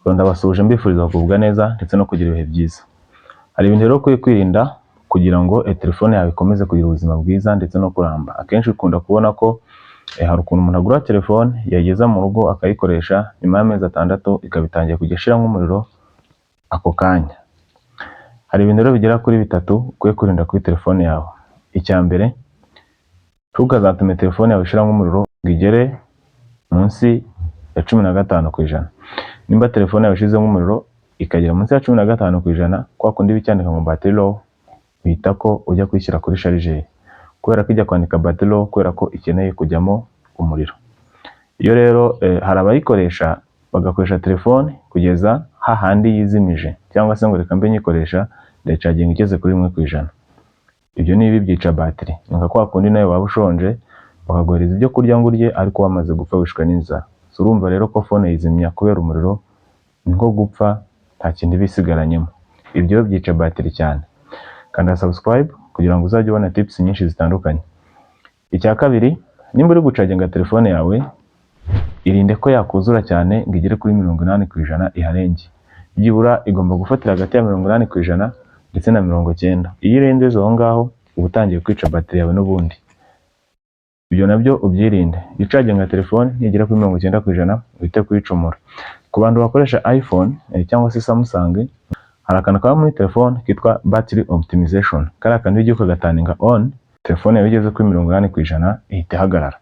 ndabasuje mbifuriza kugubwa neza ndetse no kugira ibihe byiza. Hari ibintu rero ukwiye kwirinda kugira ngo telefone yawe ikomeze kugira ubuzima bwiza ndetse no kuramba. Akenshi ukunda kubona ko hari ukuntu umuntu agura telefone yageza mu rugo akayikoresha nyuma y'amezi 6 ikabitangiye kujya ashiramo umuriro ako kanya. Hari ibintu rero bigera kuri 3 ukwiye kurinda kuri telefone yawe. Icya mbere, ntugazatume telefone yawe ishiramo umuriro ngigere munsi ya 15%. Nimba telefone yawe ishizemo umuriro ikagera munsi ya 15%, kwa kundi bicyandika ngo battery low, bita ko ujya kwishyira kuri charger, kubera ko ijya kwandika battery low kubera ko ikeneye kujyamo umuriro. Iyo rero hari abayikoresha bagakoresha telefone kugeza hahandi yizimije, cyangwa se ngo reka mbe nyikoresha ndayicharging igeze kuri 1%. Ibyo ni byica battery. Nka kwa kundi nawe waba ushonje bakaguhereza ibyo kurya ngo urye ariko wamaze gupfa wishwe n'inzara. Urumva rero ko phone yizimya kubera umuriro nko gupfa nta kindi bisigaranyemo. Ibyo byica battery cyane. Kanda subscribe kugira ngo uzajye ubona tips nyinshi zitandukanye. Icya kabiri, nimba uri gucaginga telefone yawe irinde ko yakuzura cyane ngo igere kuri 80% iharenge. Byibura igomba gufatira hagati ya 80% ndetse na 90%. Iyo irenze aho ngaho uba utangiye kwica battery yawe n'ubundi. Ibyo nabyo ubyirinde. Icaginga telefone ntigera kuri 90% uhite kwicomora. Ku bantu bakoresha iPhone cyangwa se Samsung, hari akantu kaba muri telefone kitwa battery optimization. Kari akantu igiye ukagataninga on, telefone yawe igeze kuri 80% ihita ihagarara.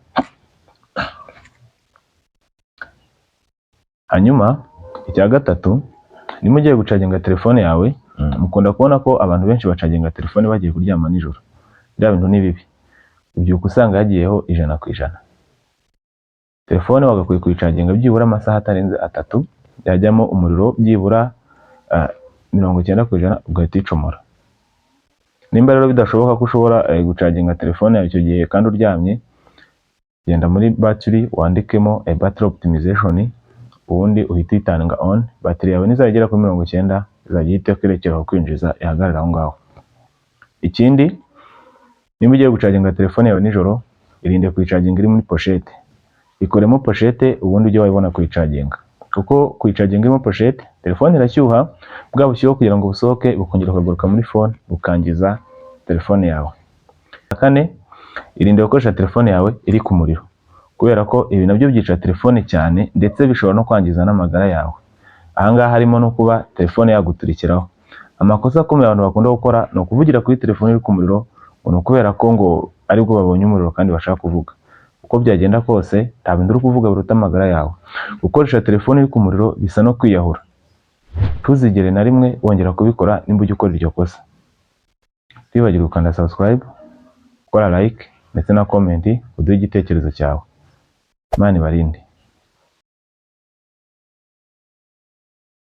Hanyuma icya gatatu, niba ugiye gucaginga telefone yawe, mukunda kubona ko abantu benshi bacaginga telefone bagiye kuryama nijoro. Bya bintu ni bibi. Ubyuka usanga yagiyeho 100%. Telefone wagakwiye kuyicaginga byibura amasaha atarenze 3, yajyamo umuriro byibura 90% ugahita icomora. Nimba rero bidashoboka ko ushobora gucaginga telefone yawe icyo gihe kandi uryamye, genda muri battery wandikemo battery optimization, ubundi uhita itanga on, battery yawe nizagera kuri 90% izagihita kwerekera kwinjiza ihagarara aho ngaho. Ikindi, nimba ugiye gucaginga telefone yawe nijoro, irinde kuyicaginga iri muri pochette. Ikoremo pochette ubundi ujye wayibona kuyicaginga. Kuko kuyicaginga irimo pochette, telefone irashyuha, bwa bushyuho kugira ngo busohoke bukongera kugaruka muri phone bukangiza telefone yawe. Kane, irinde gukoresha telefone yawe iri ku muriro, kubera ko ibi nabyo byica telefone cyane ndetse bishobora no kwangiza n'amagara yawe. Aha ngaha harimo no kuba telefone yaguturikiraho. Amakosa akomeye abantu bakunda gukora no kuvugira kuri telefone iri ku muriro, no kubera ko ngo aribwo babonye umuriro kandi bashaka kuvuga. Uko byagenda kose nta bintu uri kuvuga biruta amagara yawe. Gukoresha telefone iri ku muriro bisa no kwiyahura. Tuzigere na rimwe wongera kubikora nimba ujye ukora iryo kosa. Twibagirwe gukanda subscribe, gukora like ndetse na comment uduhe igitekerezo cyawe. Imana ibarinde.